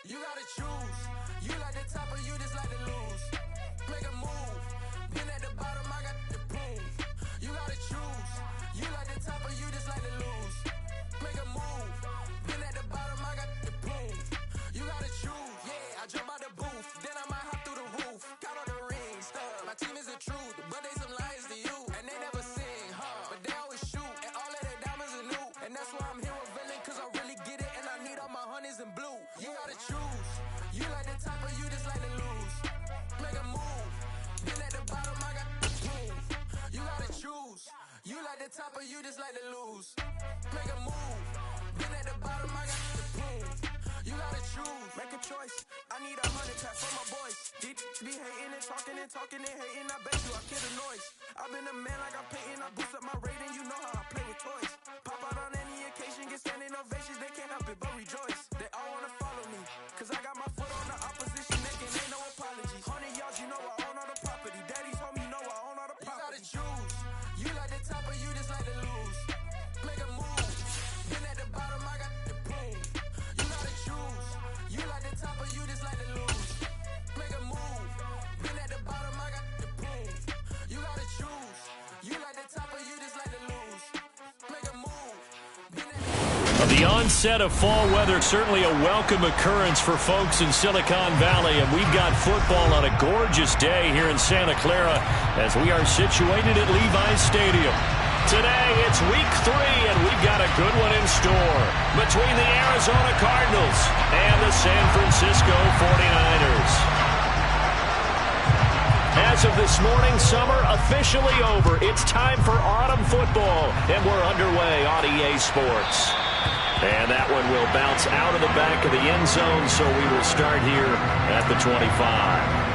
You gotta choose. You like the top or you just like to lose. Make a move. Been at the bottom, I got the prove. You gotta choose. You like the top or you just like to lose. Make a move. Been at the bottom, I got the prove. You gotta choose. Yeah, I jump out the booth. Then I might hop through the roof. Count all the rings. My team is the truth, but they some liars to you. And they never sing, but they always shoot. And all of their diamonds are new. And that's why I'm here with villain, cause I really get it. And I need all my honeys in blue. You gotta choose. You like the top or you just like to lose. Make a move. Been at the bottom, I got the proof. You gotta choose. You like the top or you just like to lose. Make a move. Been at the bottom, I got the proof. You gotta choose. Make a choice. I need 100 tracks for my boys. Be hating and talking and talking and hating. I bet you I kill the noise. I've been a man like I'm painting. I boost up my rating. You know how I play with toys. Pop out on any occasion, get standing ovations. They can't help it but rejoice. They all wanna follow me, cause I got my foot on the opposition neck and ain't no apology. 100 yards, you know I own all the property. Daddy's home, you know I own all the property. You gotta choose. You like the top or you just like to lose. Make a move. Been at the bottom, I got the proof. You gotta choose. You like the top or you just like to lose. Make a move. Been at the bottom, I got the proof. You gotta choose. You like the top or you just like to lose. Make a move. The onset of fall weather, certainly a welcome occurrence for folks in Silicon Valley, and we've got football on a gorgeous day here in Santa Clara as we are situated at Levi's Stadium. Today, it's week 3, and we've got a good one in store between the Arizona Cardinals and the San Francisco 49ers. As of this morning, summer officially over. It's time for autumn football, and we're underway on EA Sports. And that one will bounce out of the back of the end zone, so we will start here at the 25.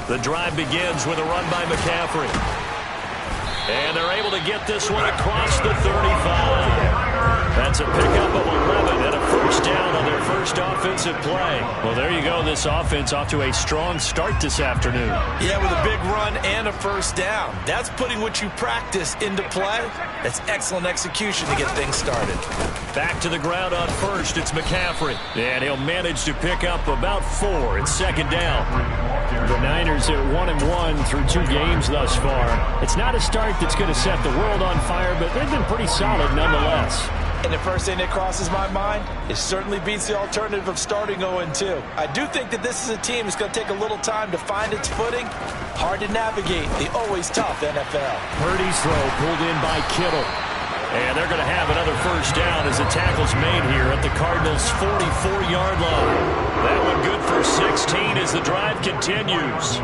The drive begins with a run by McCaffrey. And they're able to get this one across the 35. That's a pickup of 11 and a first down on their first offensive play. Well, there you go. This offense off to a strong start this afternoon. Yeah, with a big run and a first down. That's putting what you practice into play. That's excellent execution to get things started. Back to the ground on first. It's McCaffrey. And he'll manage to pick up about 4. It's second down. The Niners are 1-1 through 2 games thus far. It's not a start that's going to set the world on fire, but they've been pretty solid nonetheless. And the first thing that crosses my mind, it certainly beats the alternative of starting 0-2. I do think that this is a team that's going to take a little time to find its footing. Hard to navigate the always tough NFL. Purdy's throw pulled in by Kittle. And they're going to have another first down as the tackle's made here at the Cardinals' 44-yard line. That one good for 16 as the drive continues.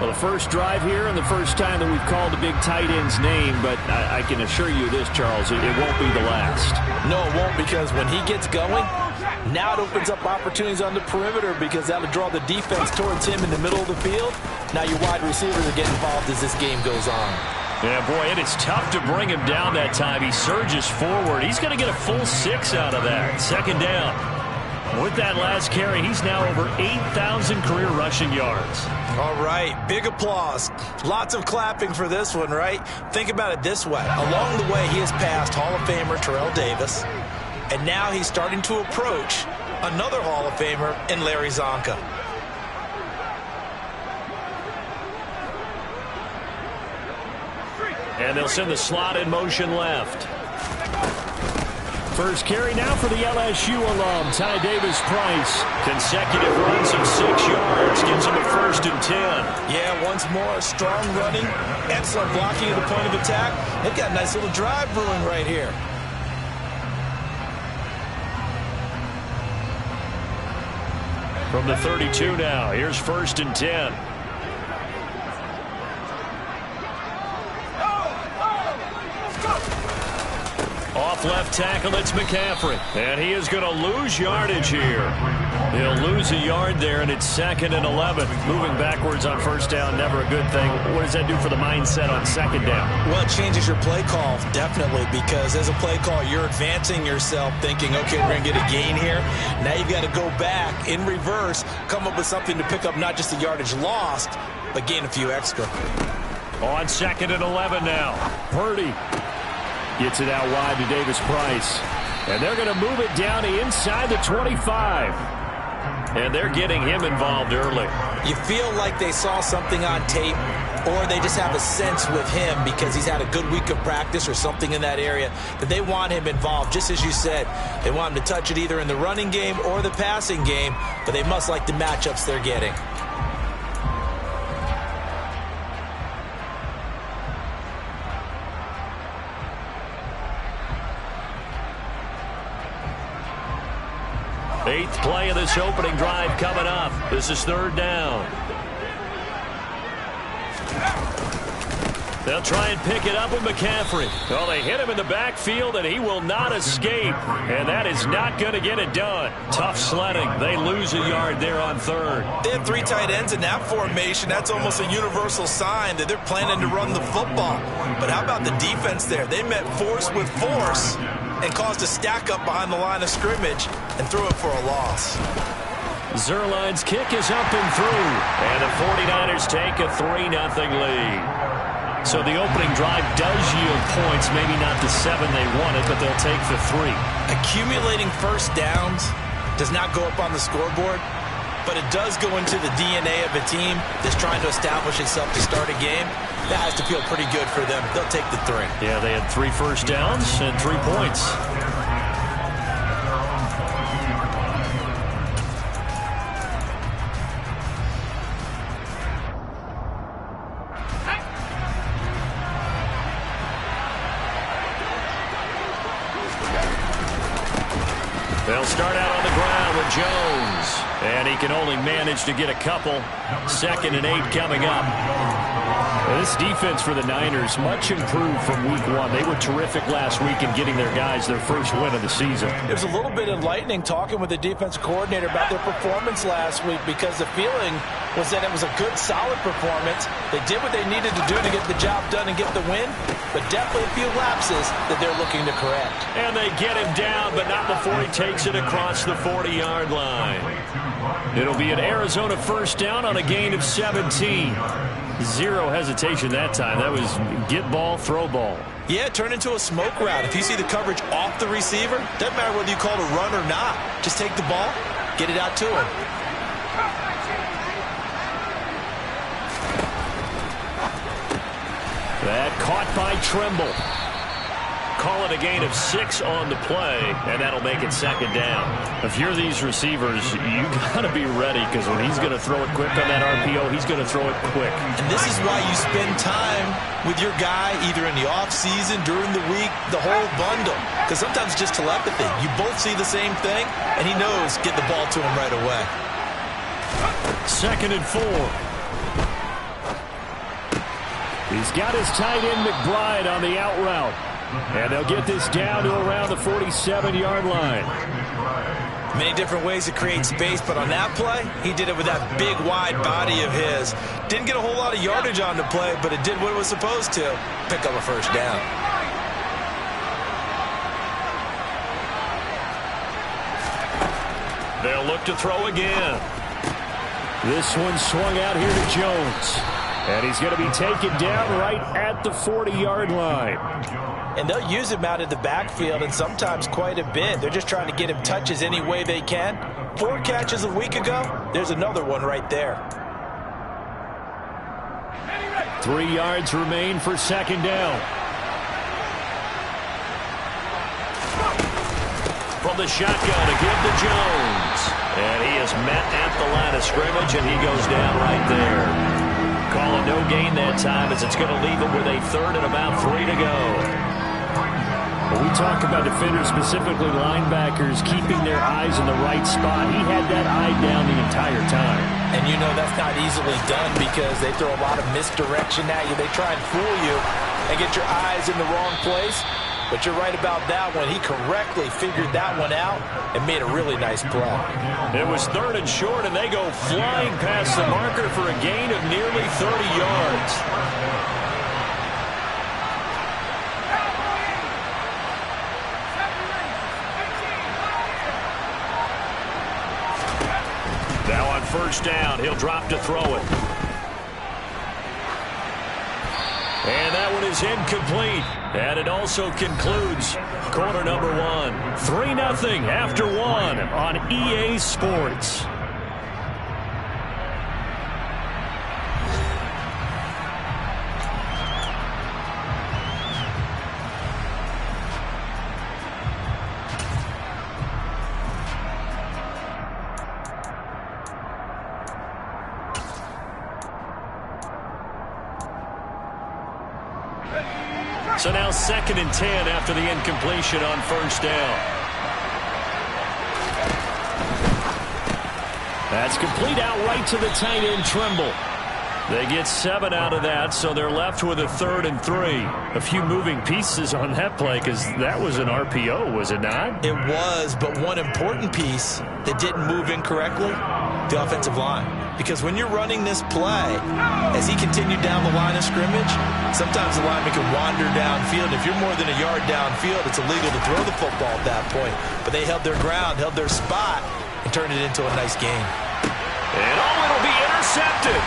Well, the first drive here and the first time that we've called the big tight end's name, but I can assure you this, Charles, it won't be the last. No, it won't, because when he gets going, now it opens up opportunities on the perimeter because that'll draw the defense towards him in the middle of the field. Now your wide receivers are getting involved as this game goes on. Yeah, boy, it is tough to bring him down that time. He surges forward. He's going to get a full 6 out of that. Second down. With that last carry, he's now over 8,000 career rushing yards. All right, big applause. Lots of clapping for this one, right? Think about it this way. Along the way, he has passed Hall of Famer Terrell Davis, and now he's starting to approach another Hall of Famer in Larry Zonka. And they'll send the slot in motion left. First carry now for the LSU alum, Ty Davis-Price. Consecutive runs of 6 yards gives him a 1st and 10. Yeah, once more, strong running, excellent blocking at the point of attack. They've got a nice little drive brewing right here. From the 32 now, here's 1st and 10. off left tackle. It's McCaffrey. And he is going to lose yardage here. He'll lose a yard there, and it's 2nd and 11. Moving backwards on first down, never a good thing. What does that do for the mindset on 2nd down? Well, it changes your play call, definitely, because as a play call, you're advancing yourself thinking, okay, we're going to get a gain here. Now you've got to go back in reverse, come up with something to pick up not just the yardage lost, but gain a few extra. On 2nd and 11 now. Purdy gets it out wide to Davis Price. And they're going to move it down to inside the 25. And they're getting him involved early. You feel like they saw something on tape, or they just have a sense with him because he's had a good week of practice or something in that area that they want him involved. Just as you said, they want him to touch it either in the running game or the passing game, but they must like the matchups they're getting. Eighth play of this opening drive coming up. This is 3rd down. They'll try and pick it up with McCaffrey. Well, they hit him in the backfield, and he will not escape. And that is not going to get it done. Tough sledding. They lose a yard there on 3rd. They have 3 tight ends in that formation. That's almost a universal sign that they're planning to run the football. But how about the defense there? They met force with force and caused a stack up behind the line of scrimmage and threw it for a loss. Zerline's kick is up and through. And the 49ers take a 3-0 lead. So the opening drive does yield points, maybe not the 7 they wanted, but they'll take the 3. Accumulating first downs does not go up on the scoreboard, but it does go into the DNA of a team that's trying to establish itself to start a game. That has to feel pretty good for them. They'll take the 3. Yeah, they had 3 first downs and 3 points. They'll start out on the ground with Jones. And he can only manage to get a couple. 2nd and 8 coming up. This defense for the Niners, much improved from week 1. They were terrific last week in getting their guys their first win of the season. It was a little bit enlightening talking with the defensive coordinator about their performance last week because the feeling was that it was a good, solid performance. They did what they needed to do to get the job done and get the win, but definitely a few lapses that they're looking to correct. And they get him down, but not before he takes it across the 40-yard line. It'll be an Arizona first down on a gain of 17. Zero hesitation that time. That was get ball, throw ball. Yeah, turn into a smoke route. If you see the coverage off the receiver, doesn't matter whether you call it a run or not. Just take the ball, get it out to him. That caught by Trimble. Call it a gain of 6 on the play, and that'll make it 2nd down. If you're these receivers, you got to be ready because when he's going to throw it quick on that RPO, he's going to throw it quick. And this is why you spend time with your guy either in the offseason, during the week, the whole bundle. Because sometimes it's just telepathy. You both see the same thing, and he knows get the ball to him right away. 2nd and 4. He's got his tight end McBride on the out route. And they'll get this down to around the 47-yard line. Many different ways to create space, but on that play, he did it with that big, wide body of his. Didn't get a whole lot of yardage on the play, but it did what it was supposed to, pick up a first down. They'll look to throw again. This one swung out here to Jones. And he's going to be taken down right at the 40-yard line. And they'll use him out in the backfield, and sometimes quite a bit. They're just trying to get him touches any way they can. 4 catches a week ago. There's another one right there. 3 yards remain for 2nd down. From the shotgun to give to Jones. And he is met at the line of scrimmage, and he goes down right there. Call a no gain that time as it's going to leave him with a 3rd and about 3 to go. When we talk about defenders, specifically linebackers, keeping their eyes in the right spot, he had that eye down the entire time. And you know that's not easily done because they throw a lot of misdirection at you. They try and fool you and get your eyes in the wrong place. But you're right about that one. He correctly figured that one out and made a really nice play. It was 3rd and short, and they go flying past the marker for a gain of nearly 30 yards. Now on 1st down, he'll drop to throw it. And that one is incomplete. And it also concludes quarter number 1. 3-0 after 1 on EA Sports. So now 2nd and 10 after the incompletion on 1st down. That's complete out right to the tight end, Trimble. They get 7 out of that, so they're left with a 3rd and 3. A few moving pieces on that play because that was an RPO, was it not? It was, but one important piece that didn't move incorrectly, the offensive line. Because when you're running this play, as he continued down the line of scrimmage, sometimes the lineman can wander downfield. If you're more than a yard downfield, it's illegal to throw the football at that point. But they held their ground, held their spot, and turned it into a nice gain. And it'll be intercepted.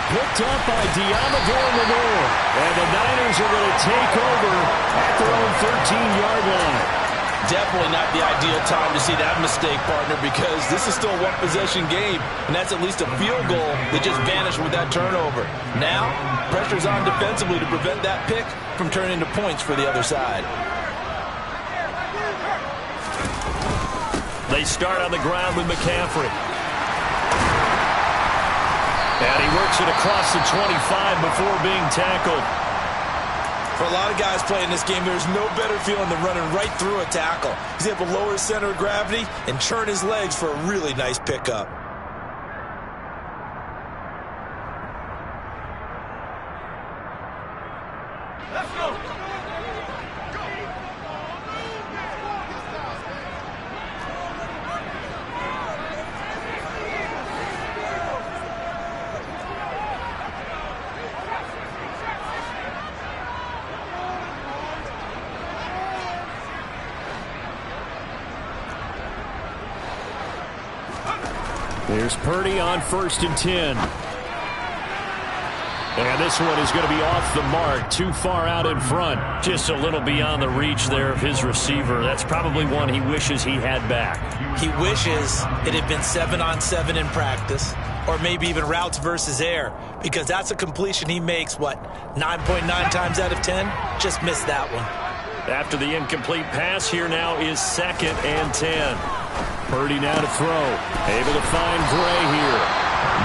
Picked up by Diamador Lenore. And the Niners are going to take over at their own 13-yard line. Definitely not the ideal time to see that mistake, partner, because this is still a one-possession game, and that's at least a field goal that just vanished with that turnover. Now, pressure's on defensively to prevent that pick from turning into points for the other side. They start on the ground with McCaffrey. And he works it across the 25 before being tackled. For a lot of guys playing this game, there's no better feeling than running right through a tackle. He's able to lower his center of gravity and turn his legs for a really nice pickup. Let's go. Here's Purdy on 1st and 10. And this one is going to be off the mark, too far out in front. Just a little beyond the reach there of his receiver. That's probably one he wishes he had back. He wishes it had been 7-on-7 in practice, or maybe even routes versus air, because that's a completion he makes, 9.9 times out of 10? Just missed that one. After the incomplete pass, here now is 2nd and 10. Purdy now to throw. Able to find Gray here.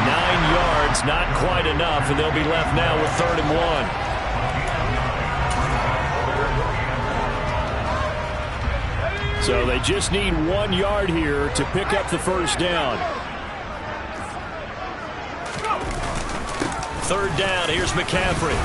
9 yards, not quite enough, and they'll be left now with 3rd and 1. So they just need 1 yard here to pick up the 1st down. 3rd down, here's McCaffrey.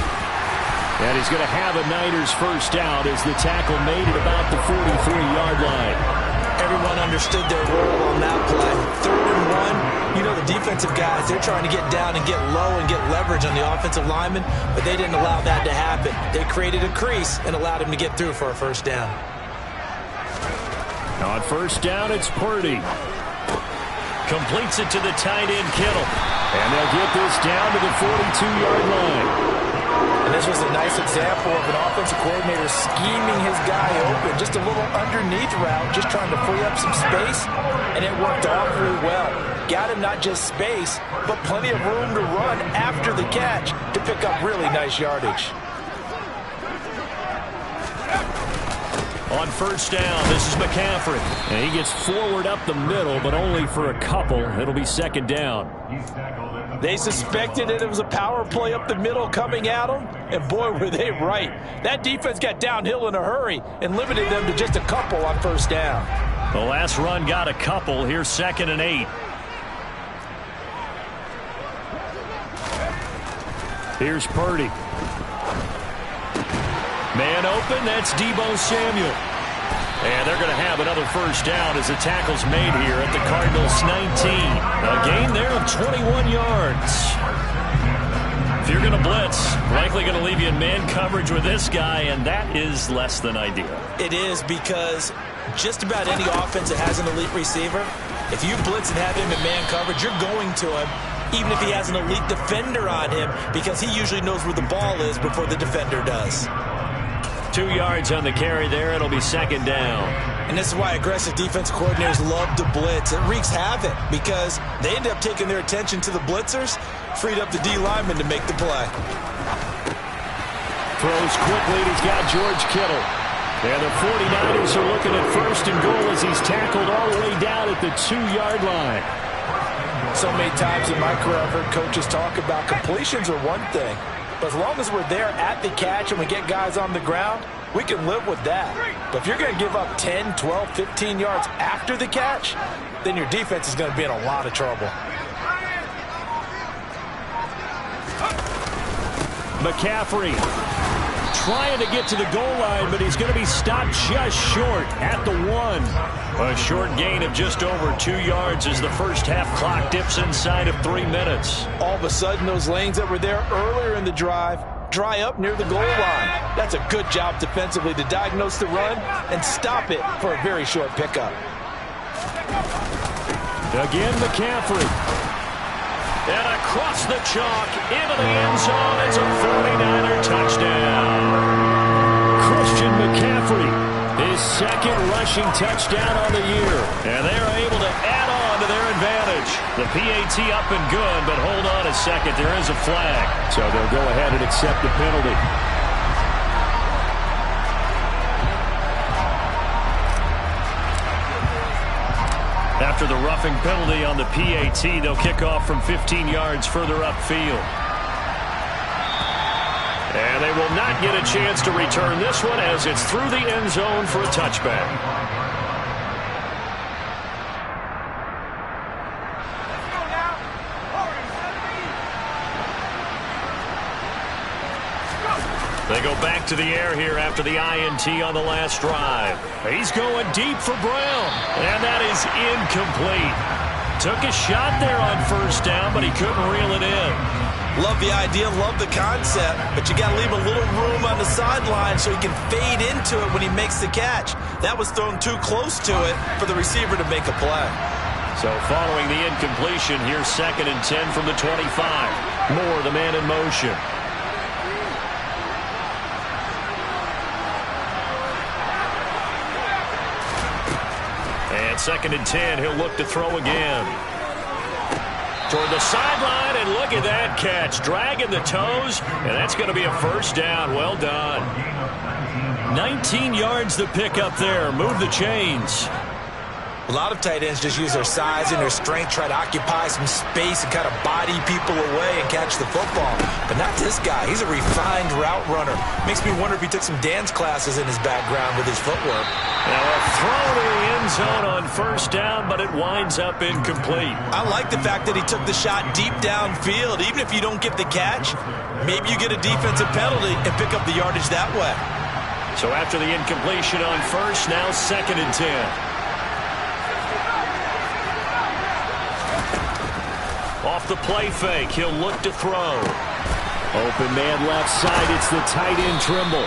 And he's going to have a Niners 1st down as the tackle made at about the 43-yard line. Everyone understood their role on that play. 3rd and 1. You know, the defensive guys, they're trying to get down and get low and get leverage on the offensive lineman, but they didn't allow that to happen. They created a crease and allowed him to get through for a 1st down. On 1st down, it's Purdy. Completes it to the tight end, Kittle. And they'll get this down to the 42-yard line. And this was a nice example of an offensive coordinator scheming his guy open. Just a little underneath route, just trying to free up some space, and it worked awfully well. Got him not just space, but plenty of room to run after the catch to pick up really nice yardage. On 1st down, this is McCaffrey. And he gets forward up the middle, but only for a couple. It'll be 2nd down. They suspected it was a power play up the middle coming at them, and boy, were they right. That defense got downhill in a hurry and limited them to just a couple on 1st down. The last run got a couple. Here's 2nd and 8. Here's Purdy. Man open, that's Deebo Samuel. And they're going to have another first down as the tackle's made here at the Cardinals' 19. A gain there of 21 yards. If you're going to blitz, likely going to leave you in man coverage with this guy, and that is less than ideal. It is, because just about any offense that has an elite receiver, if you blitz and have him in man coverage, you're going to him, even if he has an elite defender on him, because he usually knows where the ball is before the defender does. 2 yards on the carry there. It'll be second down. And this is why aggressive defense coordinators love to blitz. It wreaks havoc because they end up taking their attention to the blitzers, freed up the D lineman to make the play. Throws quickly, and he's got George Kittle. And the 49ers are looking at first and goal as he's tackled all the way down at the 2-yard line. So many times in my career I've heard coaches talk about completions are one thing, but as long as we're there at the catch and we get guys on the ground, we can live with that. But if you're going to give up 10, 12, 15 yards after the catch, then your defense is going to be in a lot of trouble. McCaffrey trying to get to the goal line, but he's going to be stopped just short at the 1. A short gain of just over 2 yards as the first half clock dips inside of 3 minutes. All of a sudden, those lanes that were there earlier in the drive dry up near the goal line. That's a good job defensively to diagnose the run and stop it for a very short pickup. Again, McCaffrey. And across the chalk into the end zone. It's a 49er touchdown. Christian McCaffrey, his second rushing touchdown on the year. And they're able to add on to their advantage. The PAT up and good, but hold on a second. There is a flag. So they'll go ahead and accept the penalty. After the roughing penalty on the PAT, they'll kick off from 15 yards further upfield. And they will not get a chance to return this one as it's through the end zone for a touchback. They go back to the air here after the INT on the last drive. He's going deep for Brown, and that is incomplete. Took a shot there on first down, but he couldn't reel it in. Love the idea, love the concept, but you got to leave a little room on the sideline so he can fade into it when he makes the catch. That was thrown too close to it for the receiver to make a play. So following the incompletion, here's 2nd and 10 from the 25. Moore, the man in motion. And 2nd and 10, he'll look to throw again. Toward the sideline, and look at that catch. Dragging the toes, and that's going to be a first down. Well done. 19 yards to pick up there. Move the chains. A lot of tight ends just use their size and their strength, try to occupy some space and kind of body people away and catch the football. But not this guy. He's a refined route runner. Makes me wonder if he took some dance classes in his background with his footwork. Now a throw to the end zone on first down, but it winds up incomplete. I like the fact that he took the shot deep downfield. Even if you don't get the catch, maybe you get a defensive penalty and pick up the yardage that way. So after the incompletion on first, now 2nd and 10. Off the play fake, he'll look to throw. Open man left side, it's the tight end Trimble.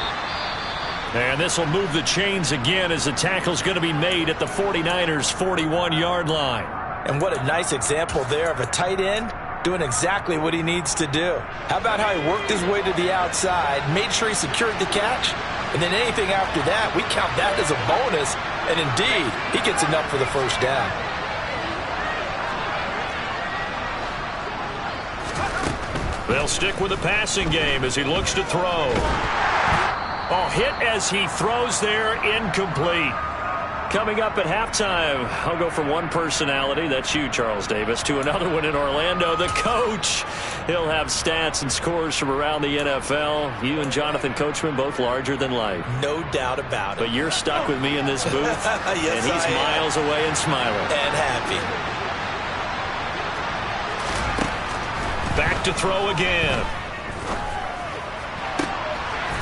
And this will move the chains again as the tackle's going to be made at the 49ers' 41-yard line. And what a nice example there of a tight end doing exactly what he needs to do. How about how he worked his way to the outside, made sure he secured the catch, and then anything after that, we count that as a bonus. And indeed, he gets enough for the first down. They'll stick with the passing game as he looks to throw. Oh, hit as he throws there, incomplete. Coming up at halftime, I'll go from one personality, that's you, Charles Davis, to another one in Orlando, the coach. He'll have stats and scores from around the NFL. You and Jonathan Coachman, both larger than life. No doubt about it. But you're stuck with me in this booth, yes, and he's miles away and smiling. And happy. Back to throw again.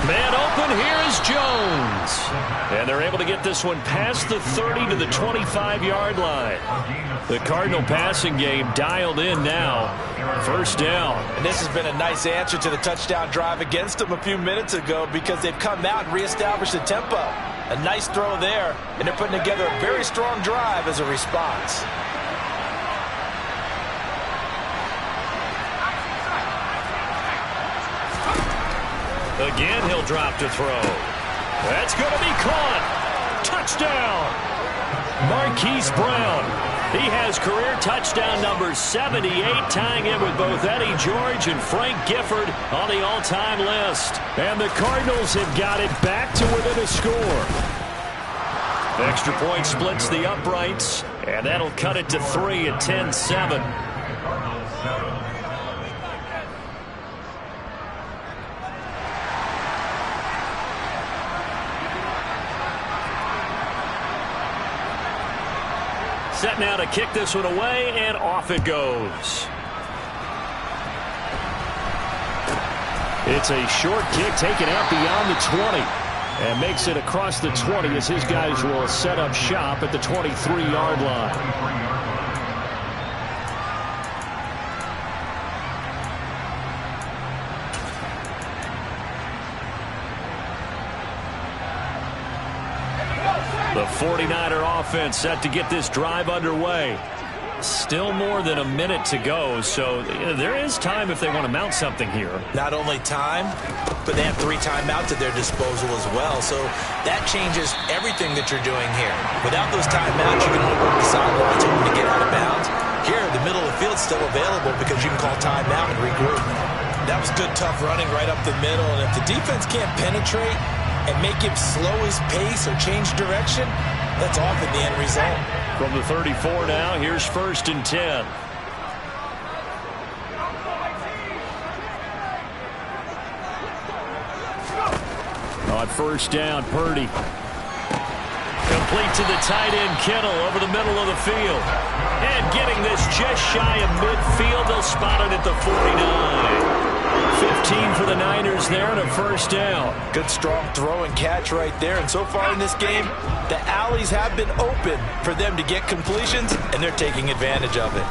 Man open, here is And they're able to get this one past the 30 to the 25-yard line. The Cardinal passing game dialed in now. First down. And this has been a nice answer to the touchdown drive against them a few minutes ago because they've come out and reestablished the tempo. A nice throw there, and they're putting together a very strong drive as a response. Again, he'll drop to throw. That's going to be caught. Touchdown. Marquise Brown. He has career touchdown number 78, tying in with both Eddie George and Frank Gifford on the all-time list. And the Cardinals have got it back to within a score. Extra point splits the uprights, and that'll cut it to 3 at 10-7. Set now to kick this one away, and off it goes. It's a short kick taken out beyond the 20 and makes it across the 20 as his guys will set up shop at the 23-yard line. The 49er offense set to get this drive underway. Still more than a minute to go, so there is time if they want to mount something here. Not only time, but they have 3 timeouts at their disposal as well, so that changes everything that you're doing here. Without those timeouts, you can only work the sidelines hoping to get out of bounds. Here, the middle of the field's still available because you can call timeout and regroup. That was good, tough running right up the middle, and if the defense can't penetrate and make him slow his pace or change direction, that's often the end result. From the 34 now, here's 1st and 10. On first down, Purdy. Complete to the tight end, Kittle, over the middle of the field. And getting this just shy of midfield, they'll spot it at the 49. 15 for the Niners there and a first down. Good strong throw and catch right there. And so far in this game, the alleys have been open for them to get completions, and they're taking advantage of it.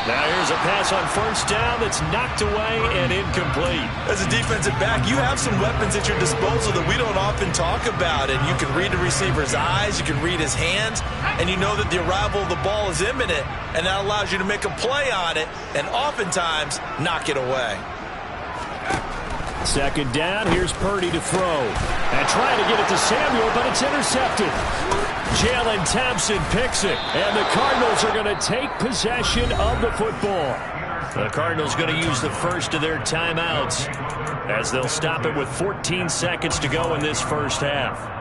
Now here's a pass on first down that's knocked away and incomplete. As a defensive back, you have some weapons at your disposal that we don't often talk about. And you can read the receiver's eyes, you can read his hands, and you know that the arrival of the ball is imminent. And that allows you to make a play on it and oftentimes knock it away. Second down, here's Purdy to throw. And trying to get it to Samuel, but it's intercepted. Jalen Thompson picks it, and the Cardinals are going to take possession of the football. The Cardinals going to use the first of their timeouts as they'll stop it with 14 seconds to go in this first half.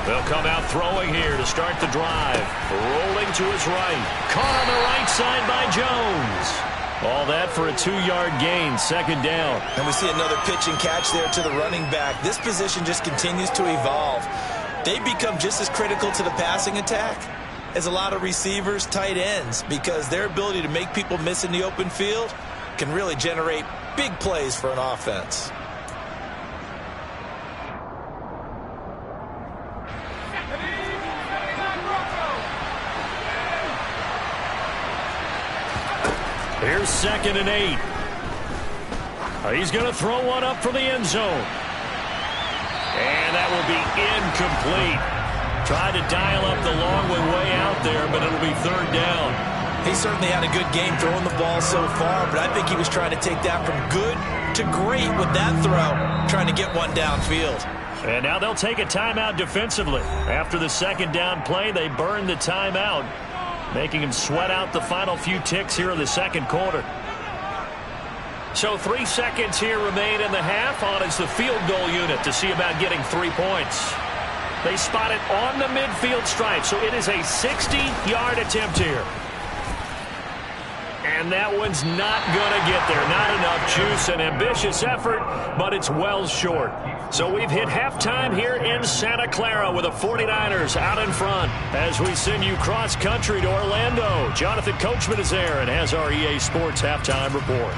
They'll come out throwing here to start the drive. Rolling to his right. Caught on the right side by Jones. All that for a 2-yard gain, second down. And we see another pitch and catch there to the running back. This position just continues to evolve. They become just as critical to the passing attack as a lot of receivers, tight ends, because their ability to make people miss in the open field can really generate big plays for an offense. Here's 2nd and 8. He's going to throw one up for the end zone. And that will be incomplete. Tried to dial up the long way out there, but it'll be 3rd down. He certainly had a good game throwing the ball so far, but I think he was trying to take that from good to great with that throw, trying to get one downfield. And now they'll take a timeout defensively. After the second down play, they burn the timeout, making him sweat out the final few ticks here in the second quarter. So 3 seconds here remain in the half. On is the field goal unit to see about getting 3 points. They spot it on the midfield stripe, so it is a 60-yard attempt here. And that one's not going to get there. Not enough juice. An ambitious effort, but it's well short. So we've hit halftime here in Santa Clara with the 49ers out in front as we send you cross-country to Orlando. Jonathan Coachman is there and has our EA Sports halftime report.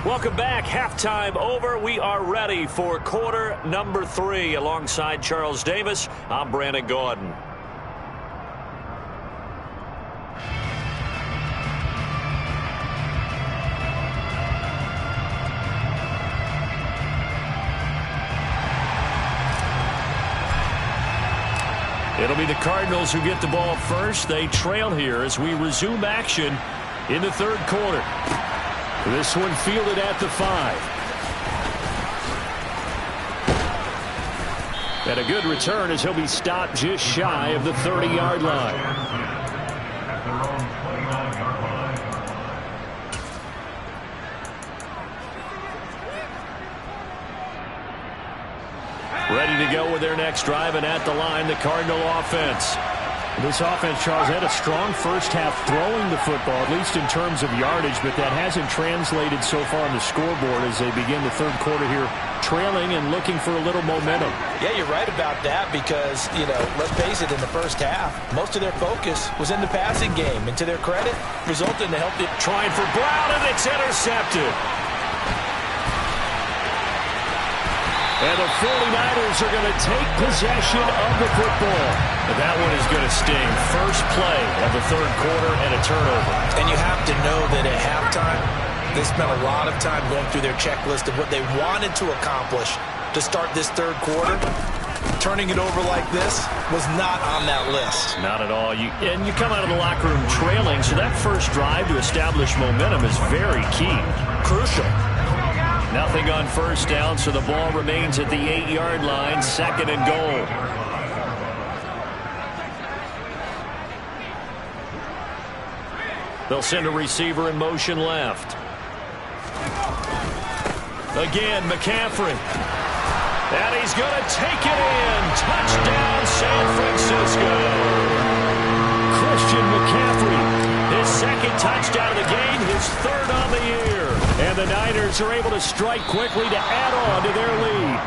Welcome back. Halftime over. We are ready for quarter number 3. Alongside Charles Davis, I'm Brandon Gaudin. It'll be the Cardinals who get the ball first. They trail here as we resume action in the third quarter. This one fielded at the 5. And a good return as he'll be stopped just shy of the 30-yard line. Ready to go with their next drive, and at the line, the Cardinal offense. This offense, Charles, had a strong first half throwing the football, at least in terms of yardage, but that hasn't translated so far on the scoreboard as they begin the third quarter here, trailing and looking for a little momentum. Yeah, you're right about that because, let's face it, in the first half, most of their focus was in the passing game. And to their credit, resulted in a healthy... Trying for Brown, and it's intercepted. And the 49ers are going to take possession of the football. And that one is going to sting. First play of the third quarter and a turnover. And you have to know that at halftime, they spent a lot of time going through their checklist of what they wanted to accomplish to start this third quarter. Turning it over like this was not on that list. Not at all. And you come out of the locker room trailing, so that first drive to establish momentum is very key. Crucial. Nothing on first down, so the ball remains at the 8-yard line, second and goal. They'll send a receiver in motion left. Again, McCaffrey. And he's going to take it in. Touchdown, San Francisco. Christian McCaffrey, his second touchdown of the game, his third on the year. And the Niners are able to strike quickly to add on to their lead.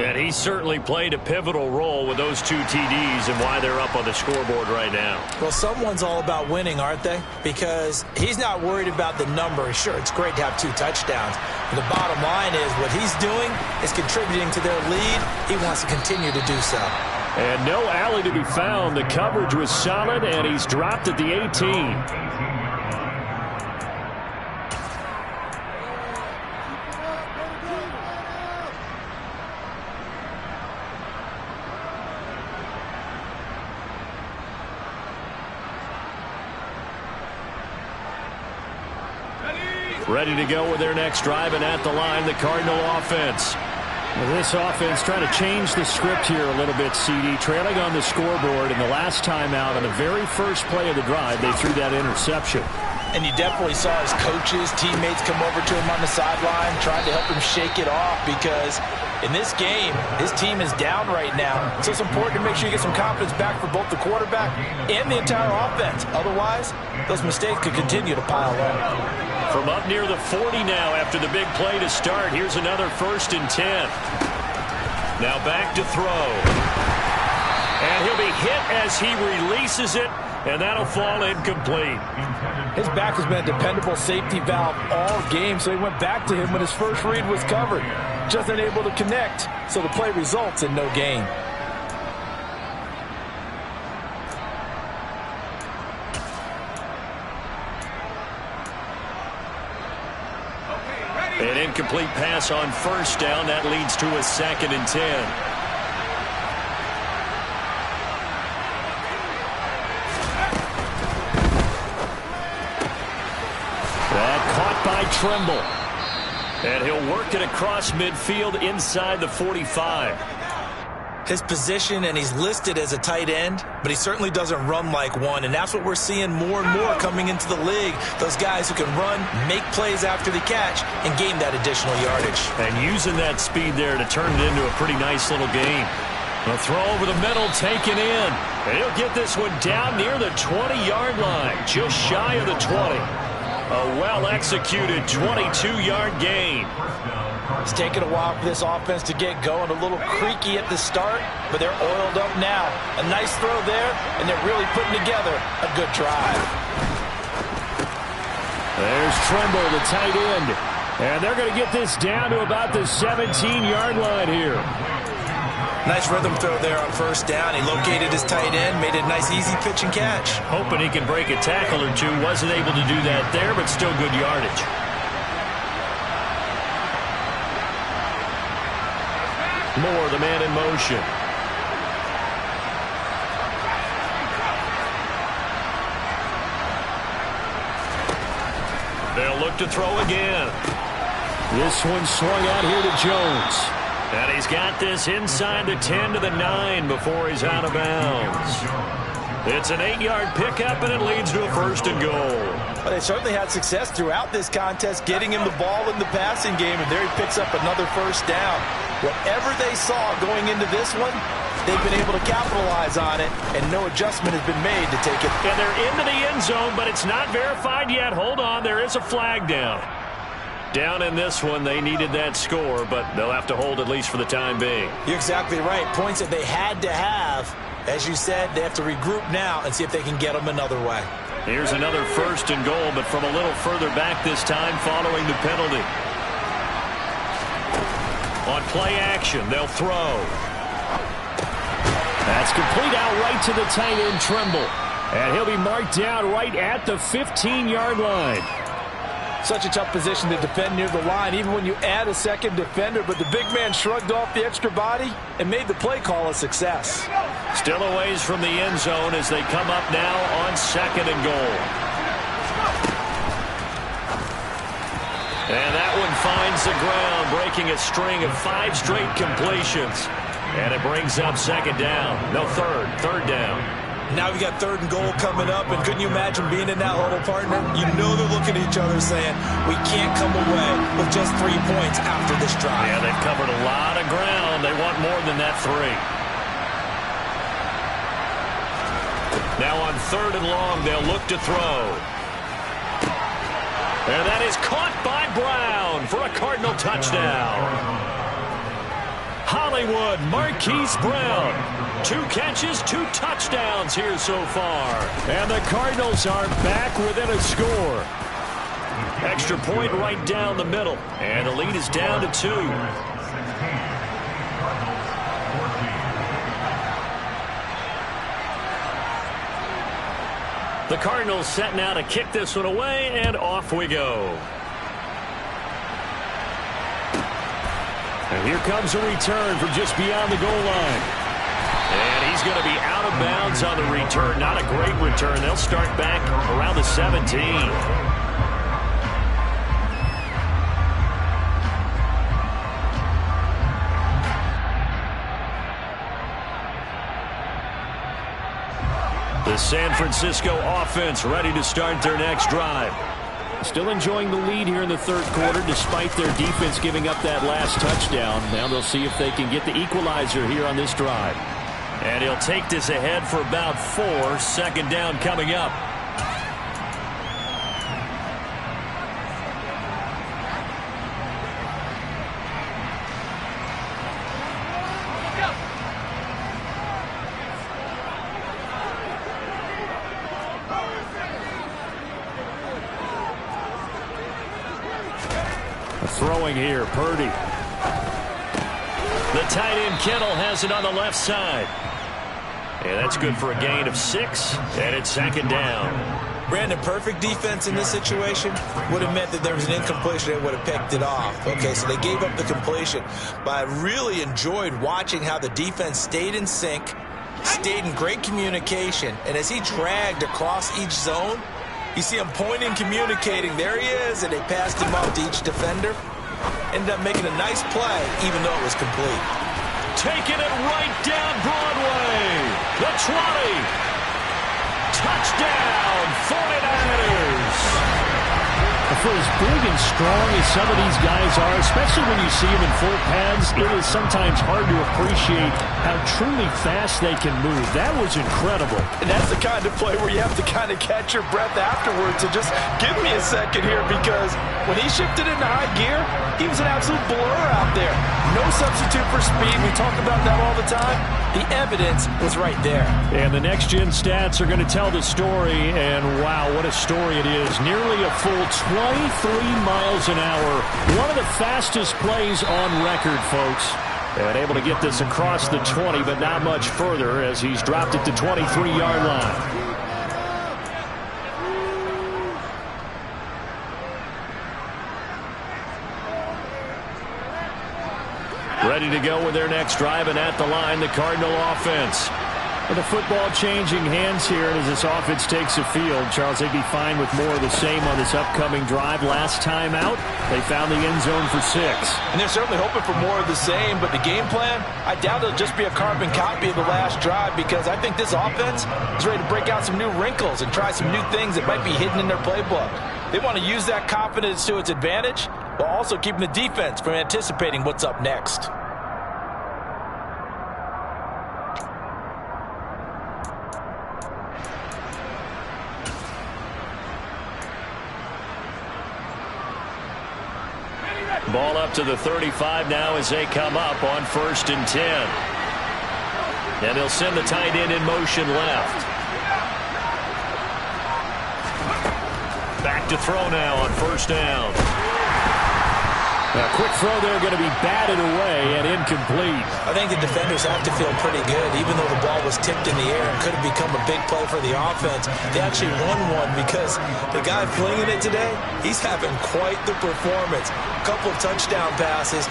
And he certainly played a pivotal role with those 2 TDs and why they're up on the scoreboard right now. Well, someone's all about winning, aren't they? Because he's not worried about the number. Sure, it's great to have 2 touchdowns. But the bottom line is what he's doing is contributing to their lead. He wants to continue to do so. And no alley to be found. The coverage was solid, and he's dropped at the 18. Ready to go with their next drive, and at the line, the Cardinal offense. Well, this offense trying to change the script here a little bit, CD. Trailing on the scoreboard, and the last time out on the very first play of the drive, they threw that interception. And you definitely saw his coaches, teammates come over to him on the sideline, trying to help him shake it off because in this game, his team is down right now. So it's important to make sure you get some confidence back for both the quarterback and the entire offense. Otherwise, those mistakes could continue to pile on. From up near the 40 now after the big play to start. Here's another 1st and 10. Now back to throw. And he'll be hit as he releases it, and that'll fall incomplete. His back has been a dependable safety valve all game, so he went back to him when his first read was covered. Just unable to connect, so the play results in no gain. An incomplete pass on first down. That leads to a 2nd and 10. That caught by Trimble. And he'll work it across midfield inside the 45. His position, and he's listed as a tight end, but he certainly doesn't run like one, and that's what we're seeing more and more coming into the league. Those guys who can run, make plays after the catch, and gain that additional yardage. And using that speed there to turn it into a pretty nice little game. A throw over the middle, taken in. And he'll get this one down near the 20-yard line, just shy of the 20. A well-executed 22-yard gain. It's taken a while for this offense to get going. A little creaky at the start, but they're oiled up now. A nice throw there, and they're really putting together a good drive. There's Tremble, the tight end. And they're going to get this down to about the 17-yard line here. Nice rhythm throw there on first down. He located his tight end, made it a nice easy pitch and catch. Hoping he can break a tackle or two. Wasn't able to do that there, but still good yardage. Moore, the man in motion. They'll look to throw again. This one swung out here to Jones. And he's got this inside the 10 to the 9 before he's out of bounds. It's an 8-yard pickup, and it leads to a 1st and goal. Well, they certainly had success throughout this contest, getting him the ball in the passing game, and there he picks up another 1st down. Whatever they saw going into this one, they've been able to capitalize on it, and no adjustment has been made to take it. And they're into the end zone, but it's not verified yet. Hold on, there is a flag down. Down in this one, they needed that score, but they'll have to hold at least for the time being. You're exactly right. Points that they had to have. As you said, they have to regroup now and see if they can get them another way. Here's another 1st and goal, but from a little further back this time following the penalty. On play action, they'll throw. That's complete out right to the tight end, Tremble. And he'll be marked down right at the 15-yard line. Such a tough position to defend near the line, even when you add a second defender. But the big man shrugged off the extra body and made the play call a success. Still a ways from the end zone as they come up now on 2nd and goal. And that one finds the ground, breaking a string of 5 straight completions. And it brings up 2nd down. No, third down. Now we got 3rd and goal coming up, and couldn't you imagine being in that huddle, partner? You know they're looking at each other saying, we can't come away with just 3 points after this drive. Yeah, they've covered a lot of ground. They want more than that 3. Now on 3rd and long, they'll look to throw. And that is caught by Brown for a Cardinal touchdown. Hollywood, Marquise Brown. 2 catches, 2 touchdowns here so far. And the Cardinals are back within a score. Extra point right down the middle. And the lead is down to 2. The Cardinals setting out to kick this one away, and off we go. And here comes a return from just beyond the goal line. And he's going to be out of bounds on the return. Not a great return. They'll start back around the 17. The San Francisco offense ready to start their next drive. Still enjoying the lead here in the 3rd quarter despite their defense giving up that last touchdown. Now they'll see if they can get the equalizer here on this drive. And he'll take this ahead for about 4. 2nd down coming up. Throwing here, Purdy. The tight end, Kittle, has it on the left side. And that's good for a gain of 6, and it's 2nd down. Brandon, perfect defense in this situation would have meant that there was an incompletion. They would have picked it off. Okay, so they gave up the completion. But I really enjoyed watching how the defense stayed in sync, stayed in great communication, and as he dragged across each zone, you see him pointing, communicating. There he is, and they passed him off to each defender. Ended up making a nice play, even though it was complete. Taking it right down Broadway. The 20. Touchdown, 49ers. for as big and strong as some of these guys are, especially when you see them in full pads, it is sometimes hard to appreciate how truly fast they can move. That was incredible. And that's the kind of play where you have to kind of catch your breath afterwards and just give me a second here, because when he shifted into high gear, he was an absolute blur out there. No substitute for speed. We talk about that all the time. The evidence was right there. And the next-gen stats are going to tell the story, and wow, what a story it is. Nearly a full 23 miles an hour. One of the fastest plays on record, folks. And able to get this across the 20, but not much further as he's dropped it to 23-yard line. Ready to go with their next drive, and at the line, the Cardinal offense. With the football changing hands here as this offense takes the field. Charles, they'd be fine with more of the same on this upcoming drive. Last time out, they found the end zone for 6. And they're certainly hoping for more of the same, but the game plan, I doubt it'll just be a carbon copy of the last drive, because I think this offense is ready to break out some new wrinkles and try some new things that might be hidden in their playbook. They want to use that confidence to its advantage, while also keeping the defense from anticipating what's up next. Ball up to the 35 now as they come up on 1st and 10. And they'll send the tight end in motion left. Back to throw now on 1st down. A quick throw there, going to be batted away and incomplete. I think the defenders have to feel pretty good, even though the ball was tipped in the air and could have become a big play for the offense. They actually won one because the guy flinging it today, he's having quite the performance. A couple of touchdown passes,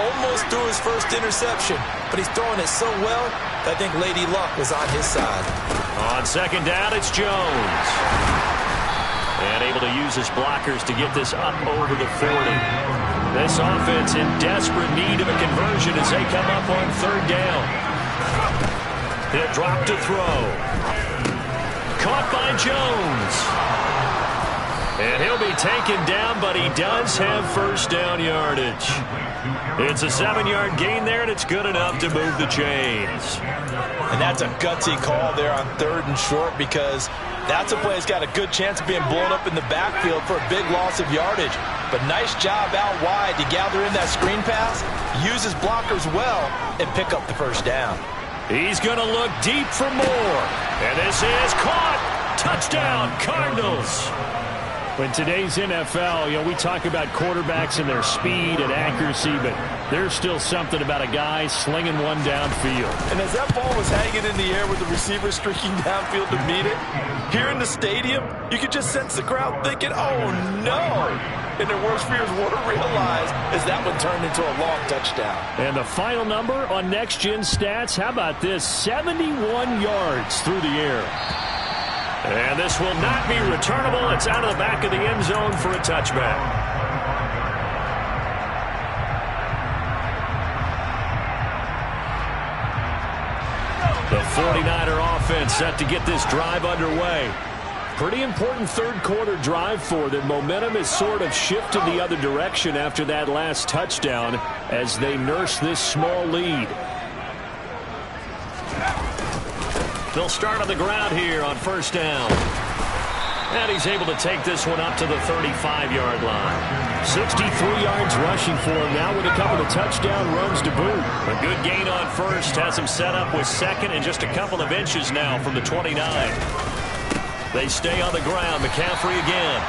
almost threw his first interception, but he's throwing it so well that I think Lady Luck was on his side. On 2nd down, it's Jones. And able to use his blockers to get this up over the 40. This offense in desperate need of a conversion as they come up on 3rd down. He'll drop to throw. Caught by Jones. And he'll be taken down, but he does have 1st down yardage. It's a 7-yard gain there, and it's good enough to move the chains. And that's a gutsy call there on 3rd and short, because that's a play that's got a good chance of being blown up in the backfield for a big loss of yardage. But nice job out wide to gather in that screen pass, use his blockers well, and pick up the 1st down. He's going to look deep for more. And this is caught. Touchdown, Cardinals. In today's NFL, we talk about quarterbacks and their speed and accuracy, but there's still something about a guy slinging one downfield. And as that ball was hanging in the air with the receiver streaking downfield to meet it, here in the stadium, you could just sense the crowd thinking, oh no! And their worst fears were realized as that one turned into a long touchdown. And the final number on next-gen stats, how about this? 71 yards through the air. And this will not be returnable. It's out of the back of the end zone for a touchback. The 49er offense set to get this drive underway. Pretty important 3rd quarter drive for them. Momentum has sort of shifted the other direction after that last touchdown as they nurse this small lead. They'll start on the ground here on 1st down. And he's able to take this one up to the 35-yard line. 63 yards rushing for him now with a couple of touchdown runs to boot. A good gain on 1st has him set up with 2nd and just a couple of inches now from the 29. They stay on the ground. McCaffrey again.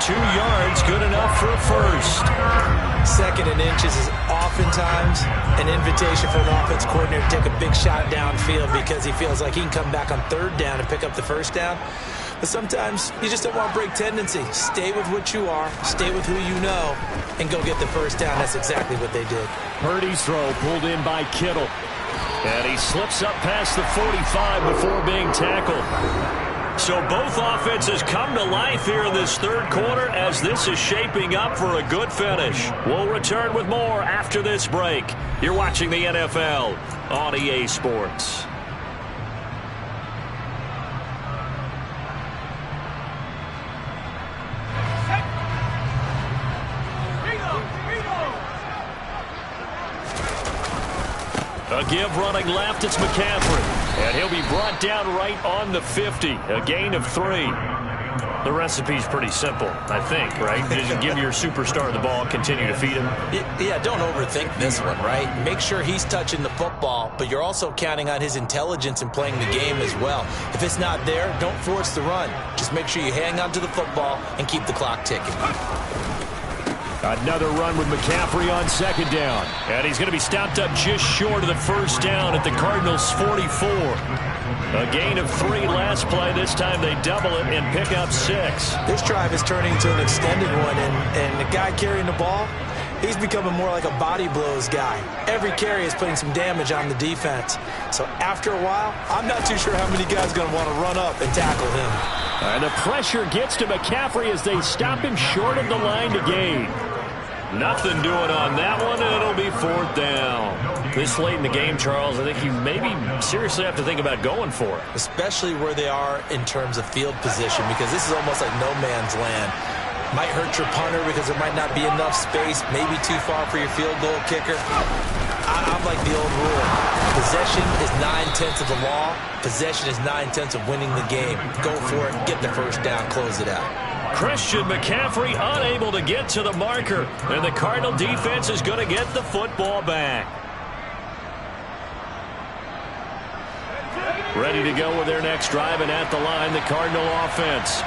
2 yards, good enough for a 1st. 2nd and inches is oftentimes an invitation for an offense coordinator to take a big shot downfield because he feels like he can come back on 3rd down and pick up the 1st down. But sometimes you just don't want to break tendency. Stay with what you are, stay with who you know, and go get the 1st down. That's exactly what they did. Purdy's throw pulled in by Kittle. And he slips up past the 45 before being tackled. So both offenses come to life here in this 3rd quarter as this is shaping up for a good finish. We'll return with more after this break. You're watching the NFL on EA Sports. A give running left, it's McCaffrey. And he'll be brought down right on the 50. A gain of 3. The recipe's pretty simple, I think, right? Just give your superstar the ball, continue to feed him. Yeah, don't overthink this one, right? Make sure he's touching the football, but you're also counting on his intelligence in playing the game as well. If it's not there, don't force the run. Just make sure you hang on to the football and keep the clock ticking. Another run with McCaffrey on second down. And he's going to be stopped up just short of the first down at the Cardinals' 44. A gain of 3 last play. This time they double it and pick up 6. This drive is turning into an extended one, and the guy carrying the ball, he's becoming more like a body blows guy. Every carry is putting some damage on the defense. So after a while, I'm not too sure how many guys are going to want to run up and tackle him. And the pressure gets to McCaffrey as they stop him short of the line to gain. Nothing doing on that one, and it'll be 4th down. This late in the game, Charles, I think you maybe seriously have to think about going for it. Especially where they are in terms of field position, because this is almost like no man's land. Might hurt your punter because there might not be enough space, maybe too far for your field goal kicker. I'm like the old rule. Possession is 9/10 of the law. Possession is 9/10 of winning the game. Go for it, get the first down, close it out. Christian McCaffrey unable to get to the marker, and the Cardinal defense is going to get the football back. Ready to go with their next drive, and at the line, the Cardinal offense.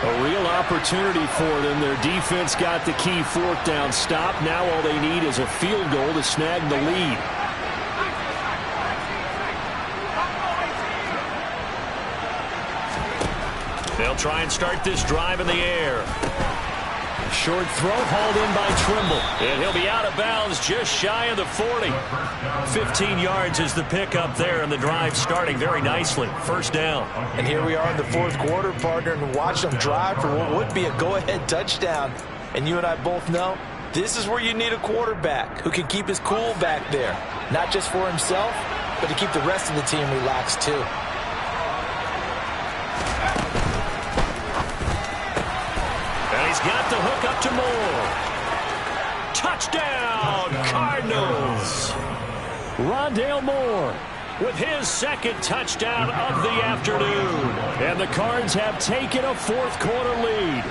A real opportunity for them. Their defense got the key 4th down stop. Now all they need is a field goal to snag the lead. They'll try and start this drive in the air. Short throw hauled in by Trimble. And he'll be out of bounds just shy of the 40. 15 yards is the pickup there, and the drive starting very nicely. First down. And here we are in the 4th quarter, partner, and watch them drive for what would be a go-ahead touchdown. And you and I both know this is where you need a quarterback who can keep his cool back there. Not just for himself, but to keep the rest of the team relaxed too. He's got the hook up to Moore. Touchdown, Cardinals. Rondale Moore with his 2nd touchdown of the afternoon. And the Cards have taken a 4th quarter lead.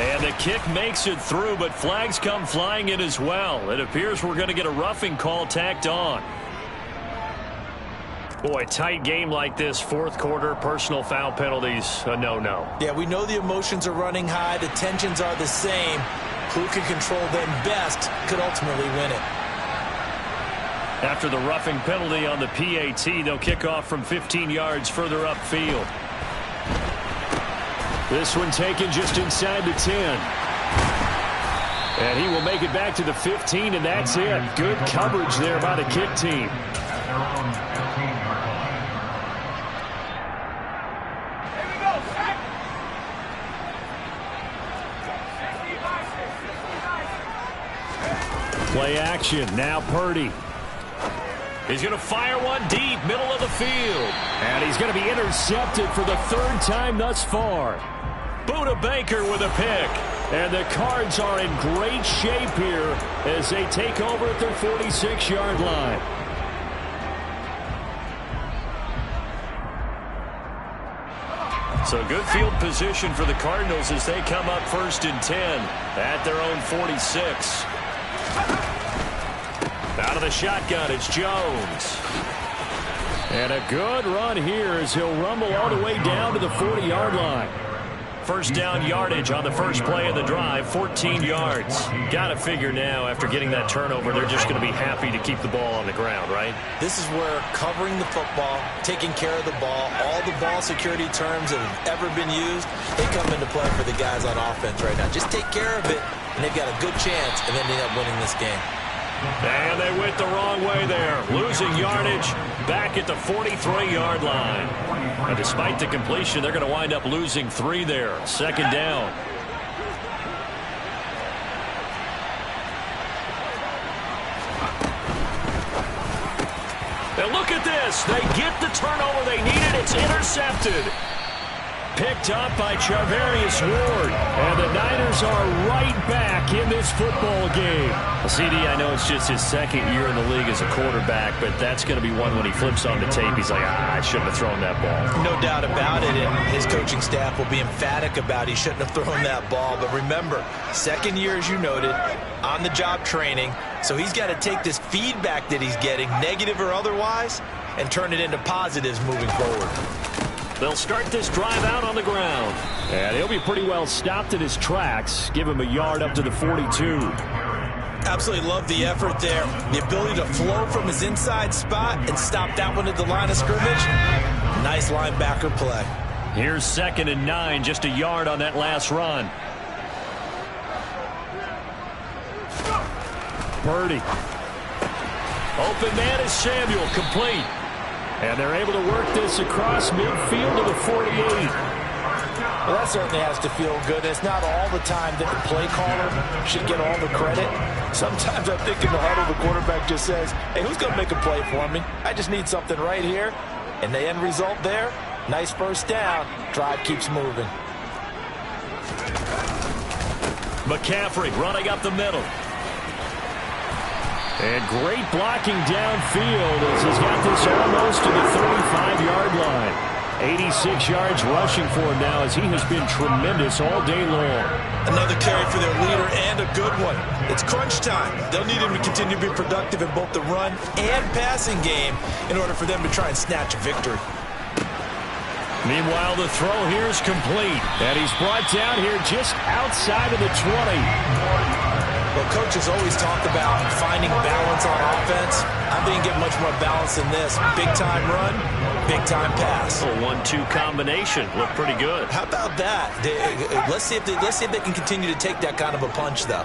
And the kick makes it through, but flags come flying in as well. It appears we're going to get a roughing call tacked on. Boy, tight game like this, 4th quarter, personal foul penalties, a no-no. Yeah, we know the emotions are running high. The tensions are the same. Who can control them best could ultimately win it. After the roughing penalty on the PAT, they'll kick off from 15 yards further upfield. This one taken just inside the 10. And he will make it back to the 15, and that's it. Good coverage there by the kick team. Play action. Now Purdy. He's going to fire one deep, middle of the field. And he's going to be intercepted for the 3rd time thus far. Buda Baker with a pick. And the Cards are in great shape here as they take over at their 46-yard line. So good field position for the Cardinals as they come up 1st and 10 at their own 46. Out of the shotgun, it's Jones. And a good run here as he'll rumble all the way down to the 40-yard line. First down yardage on the first play of the drive, 14 yards. Got to figure now, after getting that turnover, they're just going to be happy to keep the ball on the ground, right? This is where covering the football, taking care of the ball, all the ball security terms that have ever been used, they come into play for the guys on offense right now. Just take care of it, and they've got a good chance, and then they end up winning this game. And they went the wrong way there, losing yardage back at the 43-yard line. And despite the completion, they're going to wind up losing 3 there. Second down. And look at this. They get the turnover they needed. It's intercepted. Picked up by Charvarius Ward. And the Niners are right back in this football game. CD, I know it's just his second year in the league as a quarterback, but that's going to be one when he flips on the tape. He's like, I shouldn't have thrown that ball. No doubt about it, and his coaching staff will be emphatic about he shouldn't have thrown that ball. But remember, second year, as you noted, on-the-job training, so he's got to take this feedback that he's getting, negative or otherwise, and turn it into positives moving forward. They'll start this drive out on the ground. And he'll be pretty well stopped in his tracks. Give him a yard up to the 42. Absolutely love the effort there. The ability to flow from his inside spot and stop that one at the line of scrimmage. Nice linebacker play. Here's 2nd and 9, just a yard on that last run. Purdy. Open man is Samuel, complete. And they're able to work this across midfield to the 48. Well, that certainly has to feel good. It's not all the time that the play caller should get all the credit. Sometimes I think in the huddle, the quarterback just says, hey, who's going to make a play for me? I just need something right here. And the end result there, nice first down. Drive keeps moving. McCaffrey running up the middle. And great blocking downfield as he's got this almost to the 35-yard line. 86 yards rushing for him now as he has been tremendous all day long. Another carry for their leader and a good one. It's crunch time. They'll need him to continue to be productive in both the run and passing game in order for them to try and snatch a victory. Meanwhile, the throw here is complete. And he's brought down here just outside of the 20. Well, coaches always talk about finding balance on offense. I didn't get much more balance than this. Big-time run, big-time pass. A 1-2 combination. Looked pretty good. How about that? Let's see if they can continue to take that kind of a punch, though.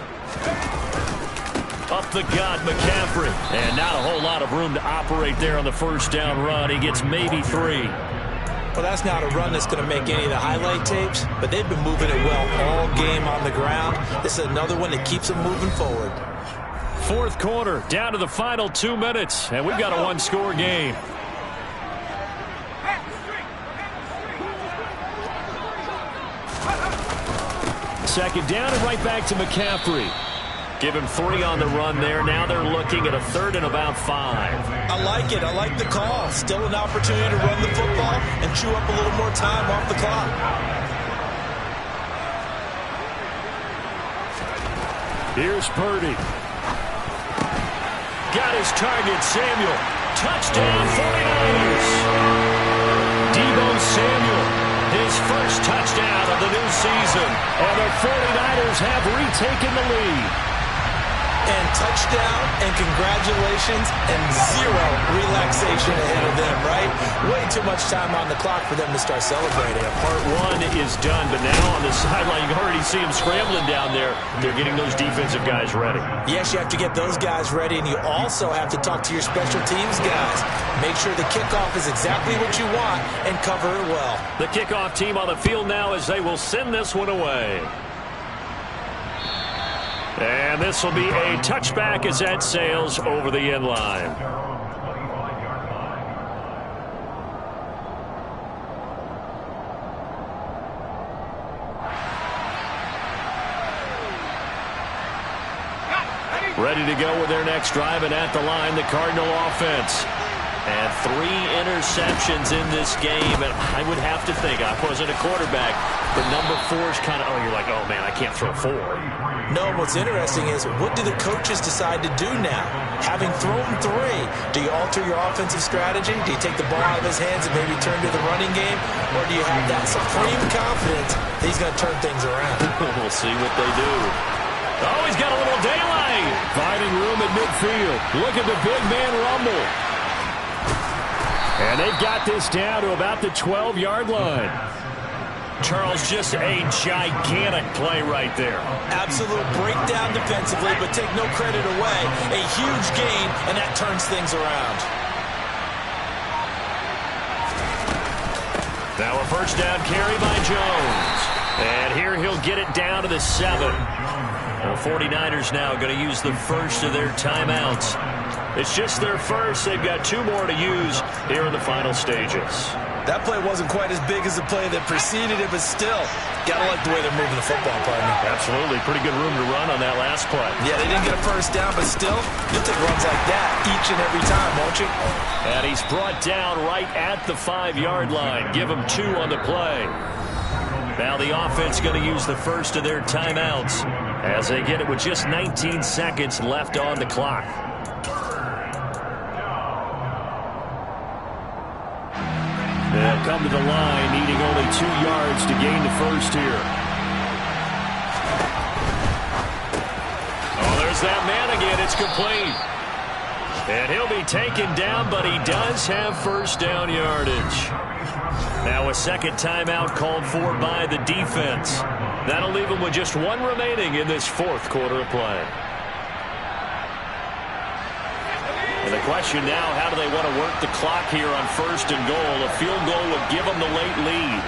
Up the gut, McCaffrey. And not a whole lot of room to operate there on the first down run. He gets maybe 3. Well, that's not a run that's going to make any of the highlight tapes, but they've been moving it well all game on the ground. This is another one that keeps them moving forward. Fourth quarter, down to the final 2 minutes, and we've got a one-score game. Second down and right back to McCaffrey. Give him 3 on the run there. Now they're looking at a 3rd and about 5. I like it. I like the call. Still an opportunity to run the football and chew up a little more time off the clock. Here's Purdy. Got his target, Samuel. Touchdown, 49ers. Deebo Samuel, his first touchdown of the new season. And the 49ers have retaken the lead. And touchdown and congratulations and 0 relaxation ahead of them, right? Way too much time on the clock for them to start celebrating. Part 1 is done, but now on the sideline, you can already see them scrambling down there. They're getting those defensive guys ready. Yes, you have to get those guys ready, and you also have to talk to your special teams guys. Make sure the kickoff is exactly what you want and cover it well. The kickoff team on the field now as they will send this one away. And this will be a touchback as that sails over the end line. Ready to go with their next drive, and at the line, the Cardinal offense. And 3 interceptions in this game, and I would have to think, I wasn't a quarterback, but number 4 is kind of, you're like, oh man, I can't throw 4. No, what's interesting is, what do the coaches decide to do now? Having thrown 3, do you alter your offensive strategy? Do you take the ball out of his hands and maybe turn to the running game? Or do you have that supreme confidence that he's going to turn things around? We'll see what they do. Oh, he's got a little daylight. Finding room at midfield. Look at the big man rumble. And they've got this down to about the 12-yard line. Charles, just a gigantic play right there. Absolute breakdown defensively, but take no credit away. A huge gain, and that turns things around. Now a first down carry by Jones. And here he'll get it down to the 7. The 49ers now going to use the first of their timeouts. It's just their first. They've got 2 more to use here in the final stages. That play wasn't quite as big as the play that preceded it, but still, got to like the way they're moving the football, partner. Absolutely. Pretty good room to run on that last play. Yeah, they didn't get a first down, but still, you'll take runs like that each and every time, won't you? And he's brought down right at the 5-yard line. Give him 2 on the play. Now the offense going to use the first of their timeouts as they get it with just 19 seconds left on the clock. They'll come to the line, needing only 2 yards to gain the first here. Oh, there's that man again. It's complete. And he'll be taken down, but he does have first down yardage. Now a second timeout called for by the defense. That'll leave him with just 1 remaining in this 4th quarter of play. And the question now, how do they want to work the clock here on 1st and goal? A field goal would give them the late lead.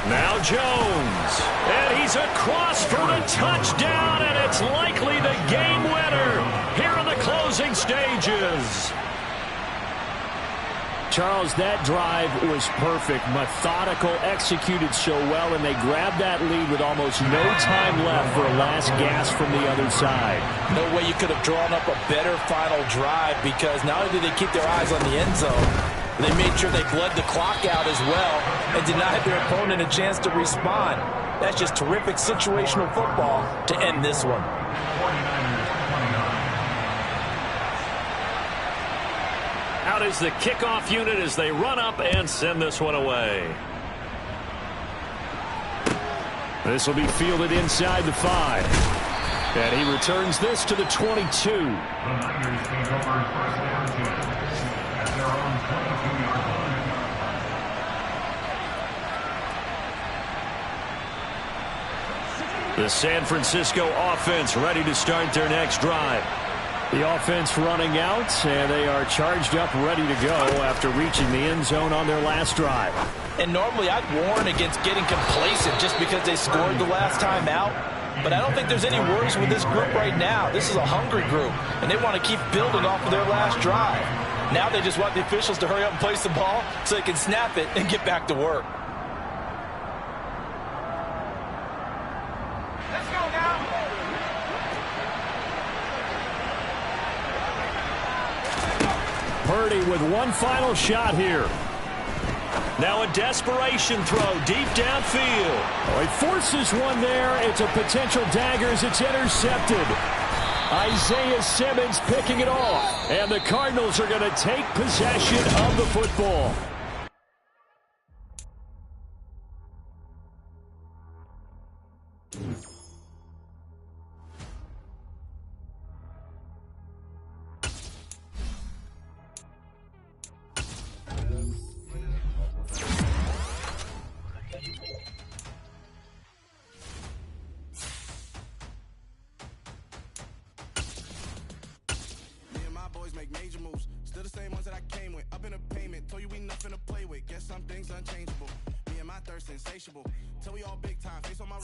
Now Jones. And he's across for the touchdown, and it's likely the game winner here in the closing stages. Charles, that drive was perfect, methodical, executed so well, and they grabbed that lead with almost no time left for a last gasp from the other side. No way you could have drawn up a better final drive, because not only did they keep their eyes on the end zone, they made sure they bled the clock out as well and denied their opponent a chance to respond. That's just terrific situational football to end this one. Out is the kickoff unit as they run up and send this one away. This will be fielded inside the 5. And he returns this to the 22. The San Francisco offense ready to start their next drive. The offense running out, and they are charged up, ready to go after reaching the end zone on their last drive. And normally I'd warn against getting complacent just because they scored the last time out. But I don't think there's any worries with this group right now. This is a hungry group, and they want to keep building off of their last drive. Now they just want the officials to hurry up and place the ball so they can snap it and get back to work. Let's go now. Purdy with one final shot here. Now a desperation throw deep downfield. Oh, he forces one there. It's a potential dagger as it's intercepted. Isaiah Simmons picking it off. And the Cardinals are going to take possession of the football. Make major moves, still the same ones that I came with. Up in a payment, told you we nothing to play with. Guess some things unchangeable. Me and my thirst insatiable. Till we all big time, face on my road.